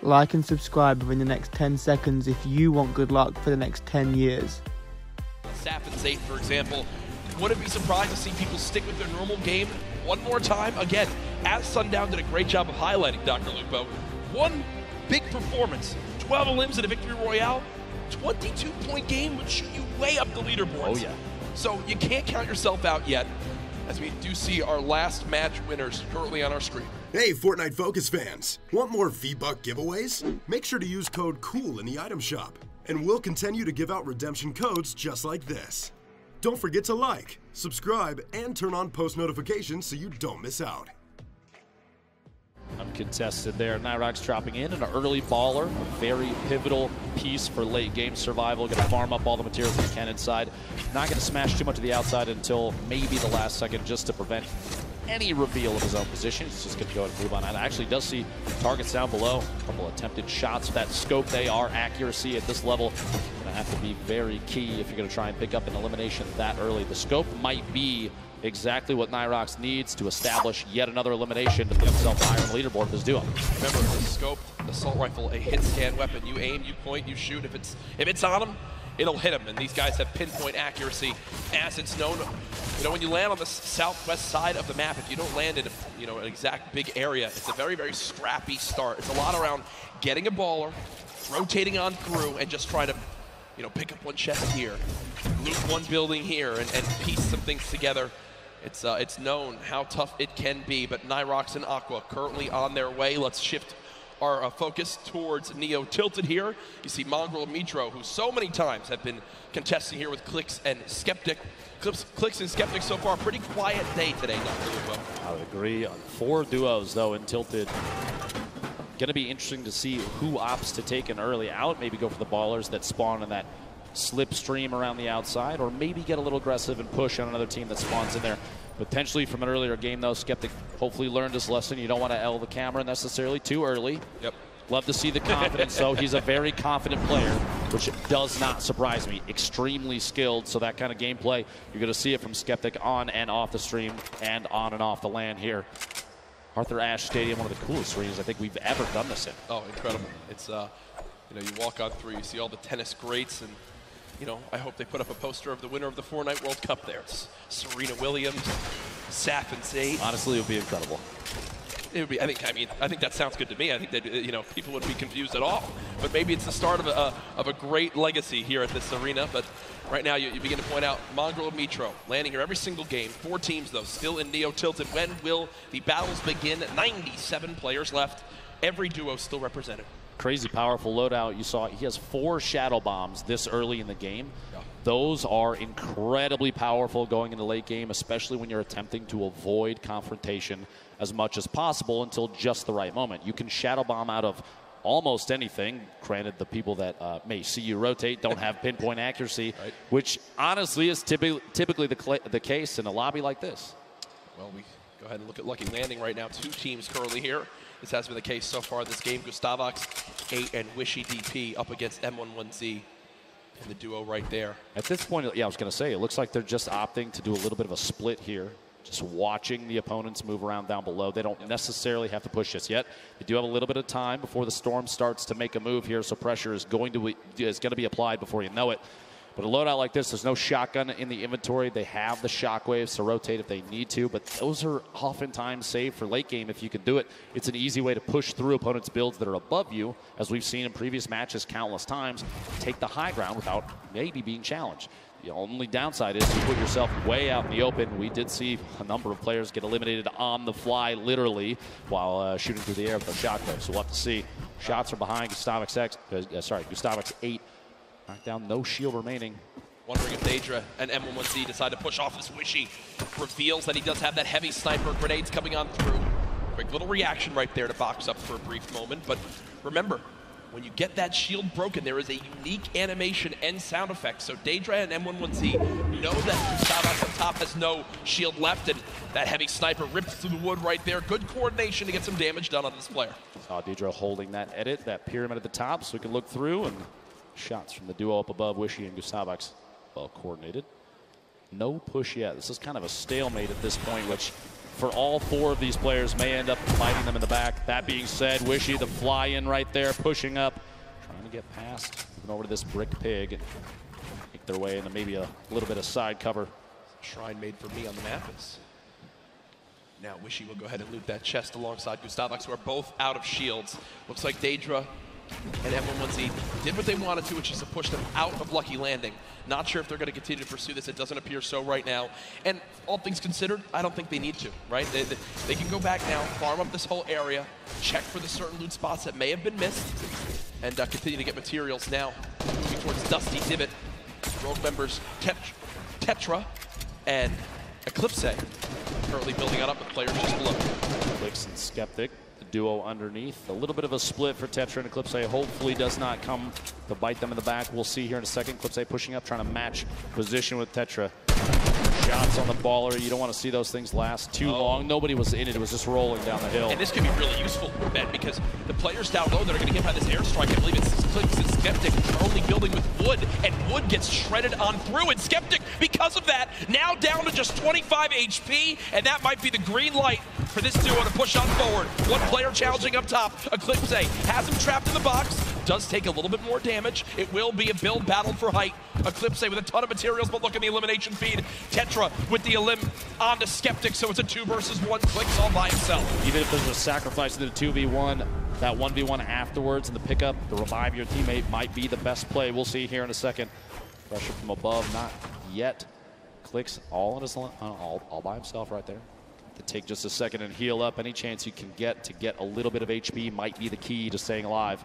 Like and subscribe within the next 10 seconds if you want good luck for the next 10 years. Sappin's 8, for example. Wouldn't be surprised to see people stick with their normal game one more time. Again, as Sundown did a great job of highlighting, Dr. Lupo, one big performance, 12 elims in a victory royale, 22-point game would shoot you way up the leaderboards. Oh, yeah. So you can't count yourself out yet, as we do see our last match winners currently on our screen. Hey, Fortnite Focus fans! Want more V-Buck giveaways? Make sure to use code COOL in the item shop, and we'll continue to give out redemption codes just like this. Don't forget to like, subscribe, and turn on post notifications so you don't miss out. Uncontested there. Nyhrox dropping in an early baller, a very pivotal piece for late game survival. Going to farm up all the materials he can inside. Not going to smash too much of the outside until maybe the last second just to prevent any reveal of his own position. He's just going to go ahead and move on. And actually does see targets down below. A couple attempted shots. That scope, they are accuracy at this level. Going to have to be very key if you're going to try and pick up an elimination that early. The scope might be exactly what Nyhrox needs to establish yet another elimination to put himself higher on the leaderboard of this duo. Remember, the scope, the assault rifle, a hit scan weapon. You aim, you point, you shoot. If it's on him, it'll hit him. And these guys have pinpoint accuracy, as it's known. You know, when you land on the southwest side of the map, if you don't land in an exact big area, it's a very, very scrappy start. It's a lot around getting a baller, rotating on through, and just trying to pick up one chest here, loot one building here, and piece some things together. It's known how tough it can be, but Nyhrox and Aqua currently on their way. Let's shift our focus towards Neo Tilted here. You see Mongraal and Mitro, who so many times have been contesting here with Clix and Skeptic. Clix and Skeptic so far, pretty quiet day today, Dr. Lupo. I would agree. 4 duos, though, in Tilted. Going to be interesting to see who opts to take an early out, maybe go for the ballers that spawn in that slipstream around the outside, or maybe get a little aggressive and push on another team that spawns in there. Potentially from an earlier game, though, Skeptic hopefully learned his lesson. You don't want to L the camera necessarily too early. Yep. Love to see the confidence, though. He's a very confident player, which does not surprise me. Extremely skilled, so that kind of gameplay, you're going to see it from Skeptic on and off the stream and on and off the land here. Arthur Ashe Stadium, one of the coolest arenas I think we've ever done this in. Oh, incredible. It's, you walk on through, you see all the tennis greats, and I hope they put up a poster of the winner of the Fortnite World Cup there. It's Serena Williams, Sappin's 8. Honestly, it would be incredible. It would be. I think that sounds good to me. I think that people wouldn't be confused at all. But maybe it's the start of a great legacy here at this arena. But right now, you begin to point out Mongraal and Mitro landing here every single game. 4 teams though, still in Neo Tilted. When will the battles begin? 97 players left. Every duo still represented. Crazy powerful loadout. You saw he has 4 shadow bombs this early in the game. Yeah. Those are incredibly powerful going into late game, especially when you're attempting to avoid confrontation as much as possible until just the right moment. You can shadow bomb out of almost anything. Granted, the people that may see you rotate don't have pinpoint accuracy, right, which honestly is typically the case in a lobby like this. Well, we go ahead and look at Lucky Landing right now. 2 teams currently here. This has been the case so far this game. Gustavox 8 and Wishy DP up against M11Z in the duo right there. At this point, yeah, I was going to say, it looks like they're just opting to do a little bit of a split here. Just watching the opponents move around down below. They don't necessarily have to push this yet. They do have a little bit of time before the storm starts to make a move here, so pressure is going to be applied before you know it. But a loadout like this, there's no shotgun in the inventory. They have the shockwaves to rotate if they need to, but those are oftentimes saved for late game if you can do it. It's an easy way to push through opponents' builds that are above you, as we've seen in previous matches countless times. Take the high ground without maybe being challenged. The only downside is you put yourself way out in the open. We did see a number of players get eliminated on the fly, literally, while shooting through the air with a shotgun. So we'll have to see. Shots are behind Gustavox 8. Knockdown, no shield remaining. Wondering if Daedra and M11Z decide to push off this Wishy. Reveals that he does have that heavy sniper, grenades coming on through. Quick little reaction right there to box up for a brief moment. But remember, when you get that shield broken, there is a unique animation and sound effect. So Daedra and M11Z know that Gustavox on top has no shield left, and that heavy sniper rips through the wood right there. Good coordination to get some damage done on this player. Saw Daedra holding that edit, that pyramid at the top, so we can look through, and shots from the duo up above, Wishy and Gustavox, well coordinated. No push yet. This is kind of a stalemate at this point, which for all 4 of these players may end up biting them in the back. That being said, Wishy, the fly-in right there, pushing up, trying to get past, moving over to this brick pig and make their way into maybe a little bit of side cover. Shrine made for me on the map is. Now Wishy will go ahead and loot that chest alongside Gustavox, who are both out of shields. Looks like Daedra and M1Z did what they wanted to, which is to push them out of Lucky Landing. Not sure if they're going to continue to pursue this. It doesn't appear so right now. And all things considered, I don't think they need to, right? They can go back now, farm up this whole area, check for the certain loot spots that may have been missed, and continue to get materials now. Moving towards Dusty Divot. Rogue members Tetra and Eclipse currently building up with players just below. Clix and Skeptic, the duo underneath. A little bit of a split for Tetra and Eclipse. Hopefully does not come to bite them in the back. We'll see here in a second. Eclipse pushing up, trying to match position with Tetra. Shots on the baller. You don't want to see those things last too long. Nobody was in it. It was just rolling down the hill. And this could be really useful, Ben, because the players down low that are going to get by this airstrike, I believe it's Clix and Skeptic, are only building with Wood, and Wood gets shredded on through. And Skeptic, because of that, now down to just 25 HP, and that might be the green light for this duo to push on forward. One player challenging up top. Eclipse has him trapped in the box. Does take a little bit more damage. It will be a build battle for height. Eclipse with a ton of materials, but look at the elimination feed. Tetra with the elim onto Skeptic, so it's a 2 versus 1. Clix all by himself. Even if there's a sacrifice to the 2v1, that 1v1 afterwards and the pickup, the revive your teammate might be the best play. We'll see here in a second. Pressure from above, not yet. Clix all by himself right there. To take just a second and heal up. Any chance you can get to get a little bit of HP might be the key to staying alive.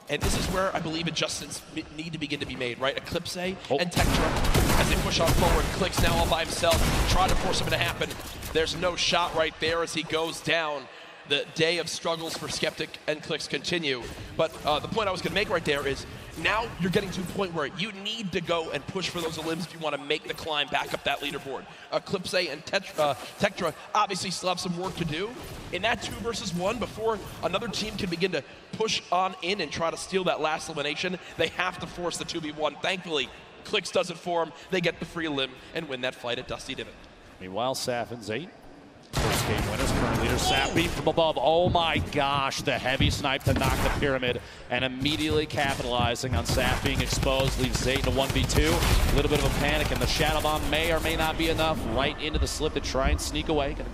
And this is where I believe adjustments need to begin to be made, right? Eclipse and Tetra, as they push on forward. Clix now all by himself, trying to force him to happen. There's no shot right there as he goes down. The day of struggles for Skeptic and Clix continue. But the point I was going to make right there is now you're getting to a point where you need to go and push for those elims if you want to make the climb back up that leaderboard. Eclipse and Tetra obviously still have some work to do in that 2 versus 1 before another team can begin to push on in and try to steal that last elimination. They have to force the 2v1. Thankfully, Clix does it for them. They get the free limb and win that fight at Dusty Divot. Meanwhile, Saf and Zayt, first game winners, current leader. Saf beat from above. Oh my gosh, the heavy snipe to knock the pyramid, and immediately capitalizing on Saf being exposed, leaves Zayt in a 1v2. A little bit of a panic, and the Shadow Bomb may or may not be enough. Right into the slip to try and sneak away. Gonna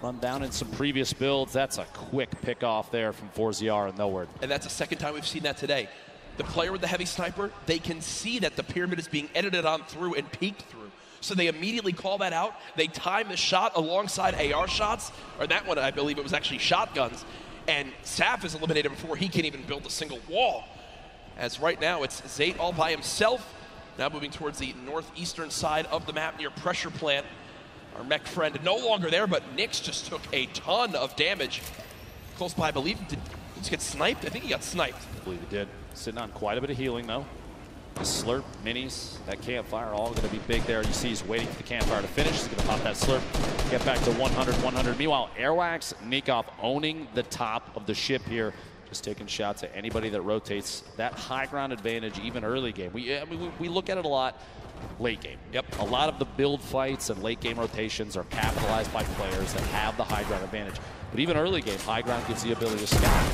run down in some previous builds. That's a quick pick off there from FourZR and nowhere. And that's the second time we've seen that today. The player with the heavy sniper, they can see that the pyramid is being edited on through and peeked through. So they immediately call that out. They time the shot alongside AR shots, or that one, I believe it was actually shotguns. And Saf is eliminated before he can even build a single wall. As right now, it's Zayt all by himself. Now moving towards the northeastern side of the map near Pressure Plant. Our mech friend no longer there, but Nyx just took a ton of damage. Close by, I believe. Did he get sniped? I think he got sniped. I believe he did. Sitting on quite a bit of healing, though. The slurp, minis, that campfire, all going to be big there. You see he's waiting for the campfire to finish. He's going to pop that slurp, get back to 100. Meanwhile, Airwax, Nikov owning the top of the ship here. Just taking shots at anybody that rotates. That high ground advantage, even early game. We look at it a lot late game. Yep. A lot of the build fights and late game rotations are capitalized by players that have the high ground advantage. But even early game, high ground gives the ability to scout.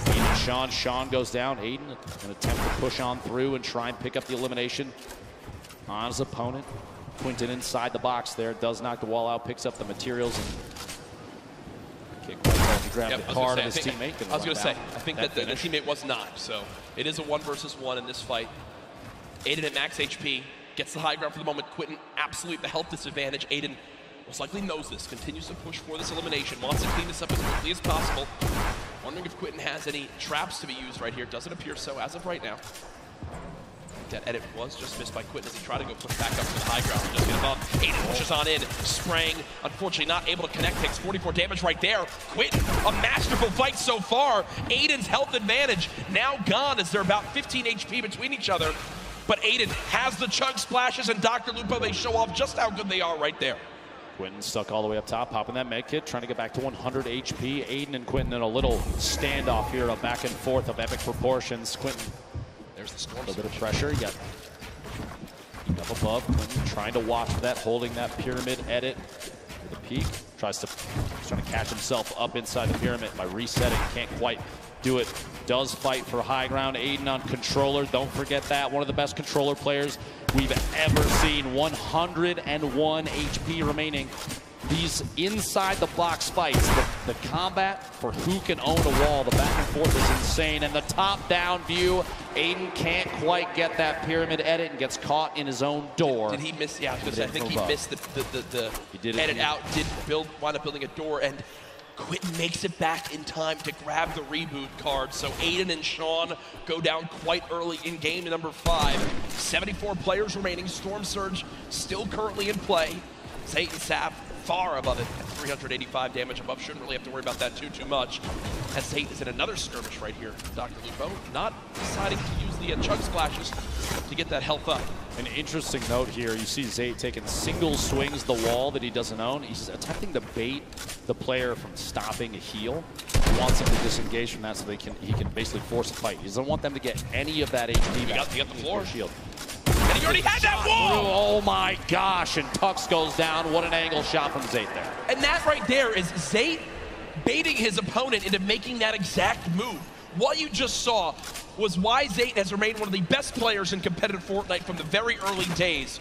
Aiden, Sean goes down. Aiden, an attempt to push on through and try and pick up the elimination on his opponent. Quinton inside the box there, does knock the wall out, picks up the materials, and kick right to grab the card of his teammate. I was going to say, I think that the teammate was not. So it is a 1 versus 1 in this fight. Aiden at max HP, gets the high ground for the moment. Quinton, absolute the health disadvantage. Aiden most likely knows this, continues to push for this elimination, wants to clean this up as quickly as possible. Wondering if Quinton has any traps to be used right here. Doesn't appear so as of right now. That edit was just missed by Quinton as he tried to go push back up to the high ground. Just get above. Aiden pushes on in, spraying. Unfortunately not able to connect, takes 44 damage right there. Quinton, a masterful fight so far. Aiden's health advantage now gone as they're about 15 HP between each other. But Aiden has the chug splashes, and Dr. Lupo, they show off just how good they are right there. Quinton stuck all the way up top, popping that med kit, trying to get back to 100 HP. Aiden and Quinton in a little standoff here, a back and forth of epic proportions. Quinton, there's the storm. A little bit of pressure. You got up above. Quinton trying to watch that, holding that pyramid edit with a peek. Trying to catch himself up inside the pyramid by resetting. Can't quite do it. Does fight for high ground. Aiden on controller. Don't forget that. One of the best controller players we've ever seen. 101 HP remaining. These inside the box fights, the combat for who can own a wall, the back and forth is insane. And the top down view, Aiden can't quite get that pyramid edit and gets caught in his own door. Did he miss? Yeah, I think he missed the edit out. Did wind up building a door, and Quinton makes it back in time to grab the reboot card. So Aiden and Sean go down quite early in game number 5. 74 players remaining. Storm Surge still currently in play. Zayt and Saf far above it at 385 damage above. Shouldn't really have to worry about that too much. As Zayt is in another skirmish right here. Dr. Lupo not deciding to use the chug splashes to get that health up. An interesting note here, you see Zayt taking single swings the wall that he doesn't own. He's attempting to bait the player from stopping a heal. He wants him to disengage from that so he can basically force a fight. He doesn't want them to get any of that HP back. He got the floor. Shield. And he already had that wall! Oh my gosh, and Tux goes down. What an angle shot from Zayt there. And that right there is Zayt baiting his opponent into making that exact move. What you just saw was why Zayt has remained one of the best players in competitive Fortnite from the very early days.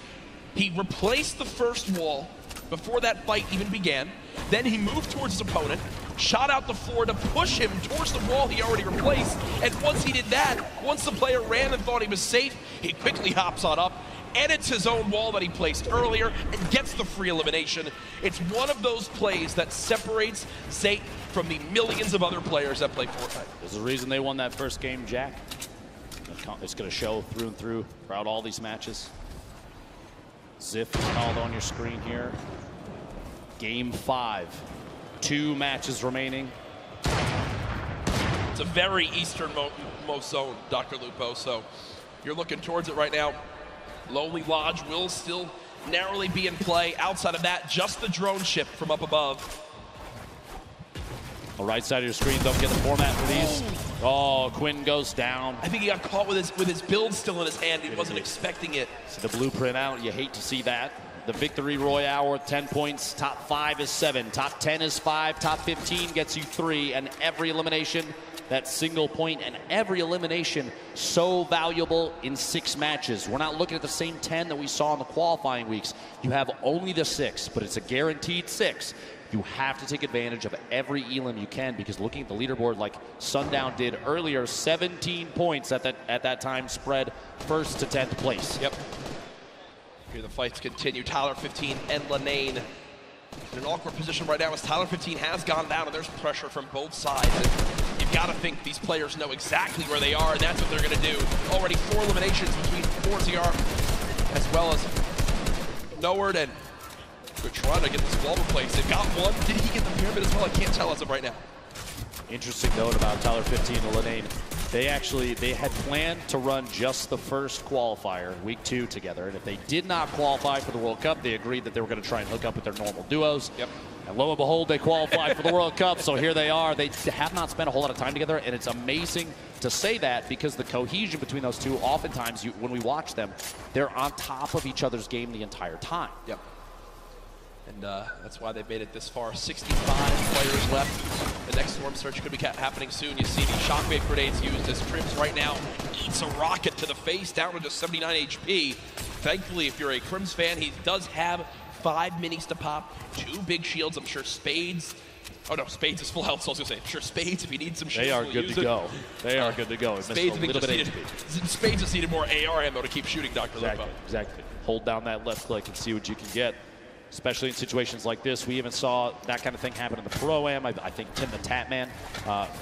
He replaced the first wall before that fight even began. Then he moved towards his opponent, shot out the floor to push him towards the wall he already replaced. And once he did that, once the player ran and thought he was safe, he quickly hops on up, edits his own wall that he placed earlier, and gets the free elimination. It's one of those plays that separates Zayt from the millions of other players that play Fortnite. There's a reason they won that first game, Jack. It's going to show through and through throughout all these matches. Ziff is called on your screen here. Game 5. 2 matches remaining. It's a very easternmost zone, Dr. Lupo, so you're looking towards it right now. Lonely Lodge will still narrowly be in play. Outside of that, just the drone ship from up above. The right side of your screen, don't get the format for these. Oh, Quinn goes down. I think he got caught with his build still in his hand. He wasn't expecting it. See the blueprint out. You hate to see that. The victory royale worth 10 points. Top 5 is 7. Top 10 is 5. Top 15 gets you 3. And every elimination, that single point, and every elimination so valuable in 6 matches. We're not looking at the same 10 that we saw in the qualifying weeks. You have only the 6, but it's a guaranteed 6. You have to take advantage of every elim you can, because looking at the leaderboard like Sundown did earlier, 17 points at that time spread first to 10th place. Yep. Here the fights continue. Tyler 15 and Lenane in an awkward position right now as Tyler 15 has gone down, and there's pressure from both sides. And you've got to think these players know exactly where they are, and that's what they're going to do. Already 4 eliminations between ForZR as well as Noward, and they're trying to get this wall replaced. They've got one. Did he get the pyramid as well? I can't tell as of right now. Interesting note about Tyler 15 and Lenane. They had planned to run just the first qualifier, week 2 together. And if they did not qualify for the World Cup, they agreed that they were going to try and hook up with their normal duos. Yep. And lo and behold, they qualified for the World Cup. So here they are. They have not spent a whole lot of time together. And it's amazing to say that, because the cohesion between those two, oftentimes when we watch them, they're on top of each other's game the entire time. Yep. And that's why they've made it this far. 65 players left. The next Storm Surge could be happening soon. You see the shockwave grenades used as Crims right now eats a rocket to the face, down to just 79 HP. Thankfully, if you're a Crims fan, he does have 5 minis to pop, 2 big shields. I'm sure Spades. Oh no, Spades is full health, so I was going to say, I'm sure Spades, if he needs some shields, they are good to go. They are good to go. Spades just needed more AR ammo to keep shooting, Dr. Lupo. Exactly. Hold down that left click and see what you can get. Especially in situations like this. We even saw that kind of thing happen in the Pro-Am. I think Tim the Tatman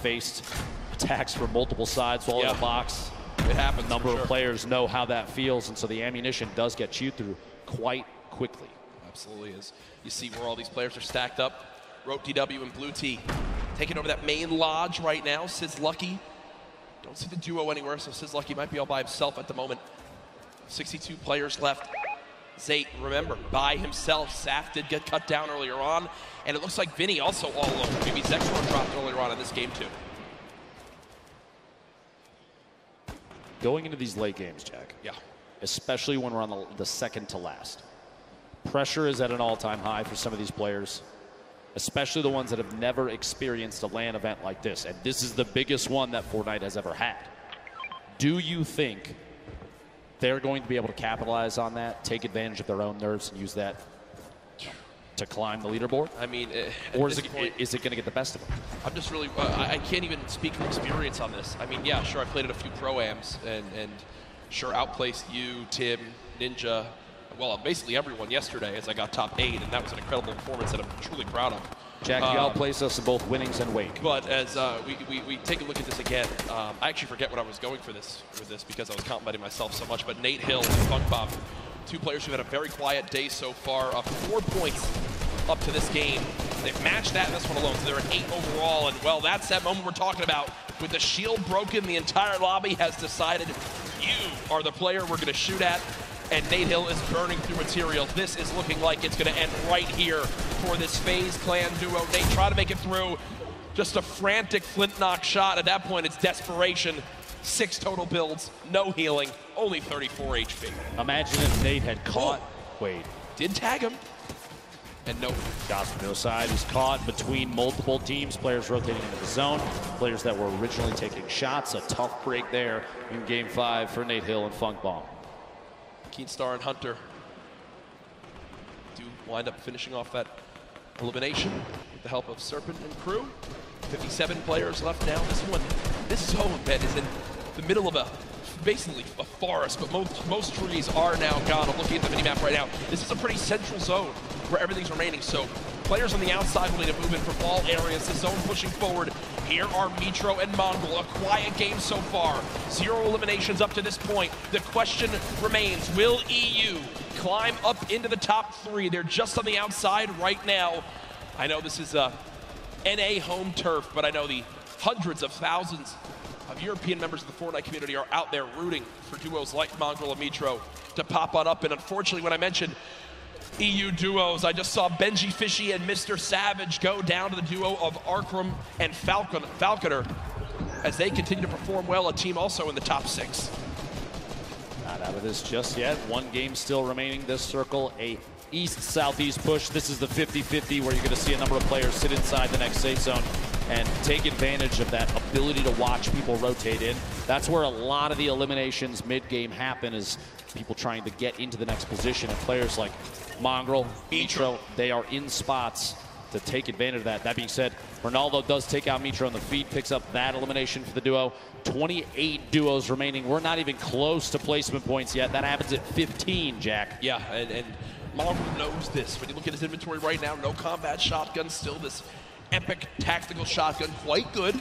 faced attacks from multiple sides while in the box. It happens. A number of players know how that feels, and so the ammunition does get chewed through quite quickly. Absolutely is. You see where all these players are stacked up. Rote DW and Blue T taking over that main lodge right now. Sid's Lucky. Don't see the duo anywhere, so Sid's Lucky might be all by himself at the moment. 62 players left. Zayt, remember, by himself. Saf did get cut down earlier on, and it looks like Vinny also all alone. Maybe Zexor dropped earlier on in this game too. Going into these late games, Jack. Yeah. Especially when we're on the second to last. Pressure is at an all-time high for some of these players. especially the ones that have never experienced a LAN event like this. And this is the biggest one that Fortnite has ever had. Do you think they're going to be able to capitalize on that, take advantage of their own nerves, and use that to climb the leaderboard? I mean, or is it going to get the best of them? I'm just really, I can't even speak from experience on this. I mean, yeah, sure, I played at a few pro-ams and sure outplaced you, Tim, Ninja, well, basically everyone yesterday as I got top 8, and that was an incredible performance that I'm truly proud of. Jack, you outplaced us in both winnings and wake. But as we take a look at this again, I actually forget what I was going for this because I was complimenting myself so much. But Nate Hill and Funkbomb, 2 players who've had a very quiet day so far, up 4 points up to this game. They've matched that in this one alone, so they're at 8 overall. And well, that's that moment we're talking about. With the shield broken, the entire lobby has decided you are the player we're going to shoot at. And Nate Hill is burning through material. This is looking like it's going to end right here for this FaZe Clan duo. Nate trying to make it through. Just a frantic flint knock shot. At that point, it's desperation. 6 total builds, no healing, only 34 HP. Imagine if Nate had caught Wade. Did tag him. And no. Josh from the side. He's caught between multiple teams. Players rotating into the zone. Players that were originally taking shots. A tough break there in Game 5 for Nate Hill and Funkbomb. Keenstar and Hunter do wind up finishing off that elimination with the help of Serpent and crew. 57 players left now. This zone, Ben, is in the middle of basically a forest, but most trees are now gone. I'm looking at the minimap right now. This is a pretty central zone where everything's remaining. So players on the outside will need to move in from all areas. The zone pushing forward. Here are Mitro and Mongol. A quiet game so far. 0 eliminations up to this point. The question remains, will EU climb up into the top 3? They're just on the outside right now. I know this is NA home turf, but I know the hundreds of thousands of European members of the Fortnite community are out there rooting for duos like Mongol and Mitro to pop on up. And unfortunately, when I mentioned EU duos, I just saw Benji Fishy and Mr. Savage go down to the duo of Arkram and Falconer as they continue to perform well, a team also in the top 6. Not out of this just yet. 1 game still remaining. This circle, a east-southeast push. This is the 50-50 where you're going to see a number of players sit inside the next safe zone and take advantage of that ability to watch people rotate in. That's where a lot of the eliminations mid-game happen, is people trying to get into the next position, and players like Mongrel, Mitro, they are in spots to take advantage of that. That being said, Ronaldo does take out Mitro on the feet, picks up that elimination for the duo. 28 duos remaining. We're not even close to placement points yet. That happens at 15, Jack. Yeah, and Mongrel knows this. When you look at his inventory right now, no combat shotgun, still this epic tactical shotgun, quite good.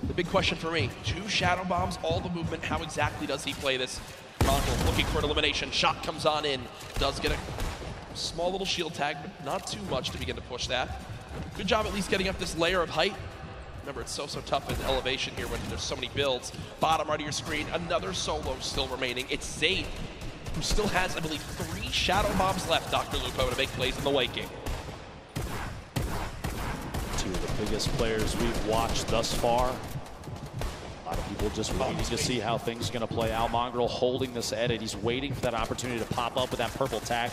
The big question for me, 2 shadow bombs, all the movement, how exactly does he play this? Mongrel looking for an elimination, shot comes on in, does get a small little shield tag, but not too much to begin to push that. Good job at least getting up this layer of height. Remember, it's so tough in elevation here when there's so many builds. Bottom right of your screen, another solo still remaining. It's Zayd, who still has, I believe, 3 shadow bombs left, Dr. Lupo, to make plays in the late game. 2 of the biggest players we've watched thus far. A lot of people just waiting to see how things are going to play out. Mongrel holding this edit. He's waiting for that opportunity to pop up with that purple tack.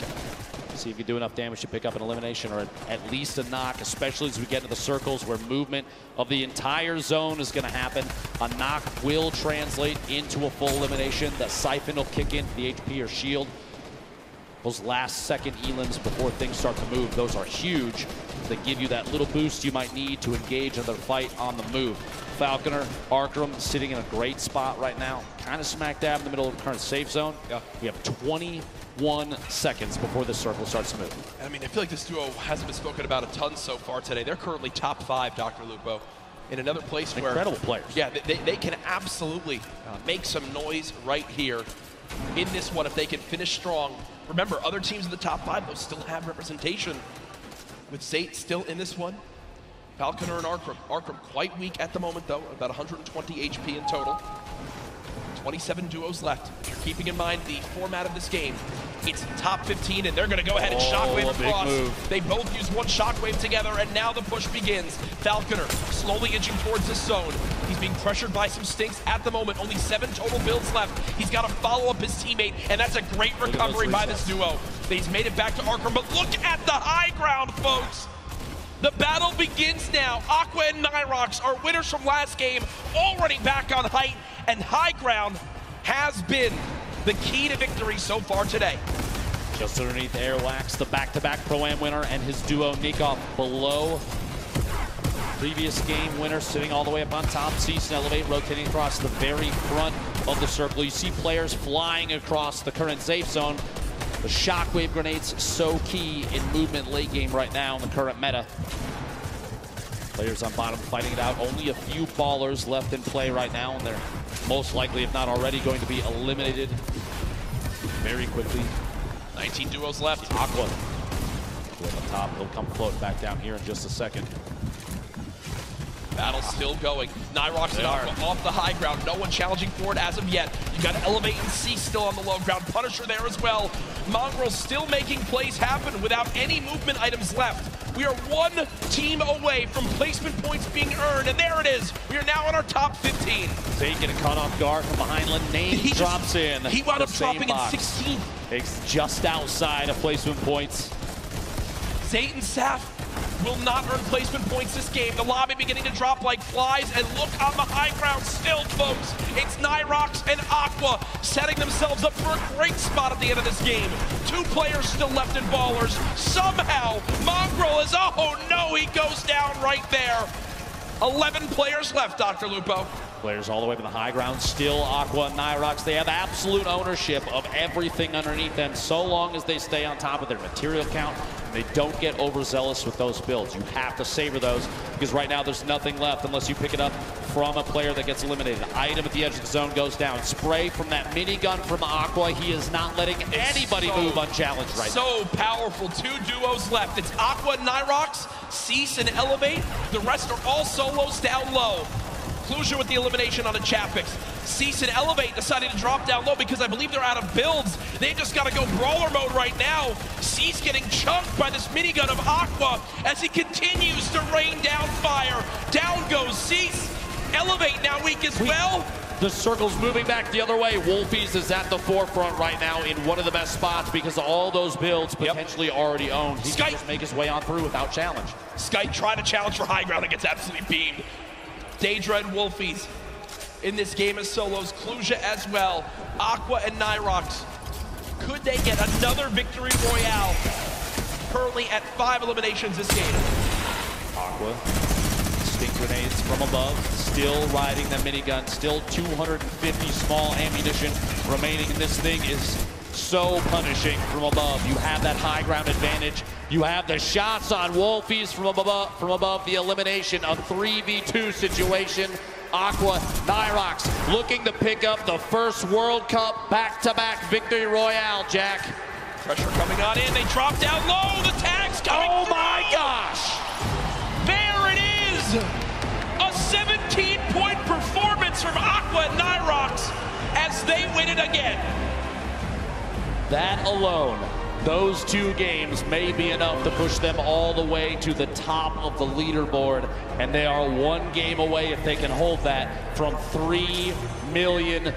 See if he can do enough damage to pick up an elimination or at least a knock, especially as we get into the circles where movement of the entire zone is going to happen. A knock will translate into a full elimination. The siphon will kick in the HP or shield. Those last second elims before things start to move, those are huge. They give you that little boost you might need to engage another fight on the move. Falconer, Arkram sitting in a great spot right now, kind of smack dab in the middle of the current safe zone. Yeah. We have 21 seconds before this circle starts to move. I mean, I feel like this duo hasn't been spoken about a ton so far today. They're currently top 5, Dr. Lupo. In another place where... Incredible players. Yeah, they can absolutely make some noise right here in this one if they can finish strong. Remember, other teams in the top 5, they'll still have representation. With Zayd still in this one, Falconer and Arkram. Arkram quite weak at the moment, though, about 120 HP in total. 27 duos left. If you're keeping in mind the format of this game, it's top 15, and they're going to go ahead and shockwave across. They both use one shockwave together, and now the push begins. Falconer slowly inching towards this zone. He's being pressured by some stinks at the moment. Only 7 total builds left. He's got to follow up his teammate, and that's a great recovery by this duo. He's made it back to Arkram, but look at the high ground, folks. The battle begins now. Aqua and Nyhrox are winners from last game, already back on height, and high ground has been the key to victory so far today. Just underneath Airwax, the back-to-back Pro-Am winner, and his duo Nikov below. Previous game winner sitting all the way up on top. Cease and Elevate rotating across the very front of the circle. You see players flying across the current safe zone. The shockwave grenades so key in movement late game right now in the current meta. Players on bottom fighting it out. Only a few ballers left in play right now, and they're most likely, if not already, going to be eliminated very quickly. 19 duos left. Aqua on the top. He'll come floating back down here in just a second. Battle still going. Nyhrox and Aqua off the high ground. No one challenging for it as of yet. You got Elevate and Cease still on the low ground. Punisher there as well. Mongraal still making plays happen without any movement items left. We are one team away from placement points being earned, and there it is. We are now in our top 15. Zay getting caught off guard from behind. Linane drops in. He wound up dropping in 16th. It's just outside of placement points. Zayt and Saf will not earn placement points this game. The lobby beginning to drop like flies, and look on the high ground still, folks. It's Nyhrox and Aqua setting themselves up for a great spot at the end of this game. 2 players still left in ballers. Somehow, Mongraal is, oh no, he goes down right there. 11 players left, Dr. Lupo. Players all the way to the high ground, still Aqua and Nyhrox. They have absolute ownership of everything underneath them so long as they stay on top of their material count and they don't get overzealous with those builds. You have to savor those because right now there's nothing left unless you pick it up from a player that gets eliminated. Item at the edge of the zone goes down. Spray from that minigun from Aqua. He is not letting anybody move unchallenged right now. So powerful. 2 duos left. It's Aqua and Nyhrox, Cease and Elevate. The rest are all solos down low. Clusia with the elimination on a Chapix. Cease and Elevate decided to drop down low because I believe they're out of builds. They've just got to go brawler mode right now. Cease getting chunked by this minigun of Aqua as he continues to rain down fire. Down goes Cease. Elevate now weak as well. The circle's moving back the other way. Wolfies is at the forefront right now in one of the best spots because of all those builds potentially already owned. He can just make his way on through without challenge. Skype trying to challenge for high ground and gets absolutely beamed. Daedra and Wolfies in this game as solos. Clusia as well. Aqua and Nyhrox. Could they get another victory royale? Currently at 5 eliminations this game. Aqua, stink grenades from above, still riding the minigun, still 250 small ammunition remaining, and this thing is so punishing from above. You have that high ground advantage. You have the shots on Wolfies from above the elimination, a 3v2 situation. Aqua, Nyhrox looking to pick up the first World Cup back-to-back victory royale, Jack. Pressure coming on in, they drop down low, the tag's coming Oh my gosh! There it is! A 17-point performance from Aqua and Nyhrox as they win it again. That alone, those 2 games may be enough to push them all the way to the top of the leaderboard, and they are 1 game away, if they can hold that, from $3 million.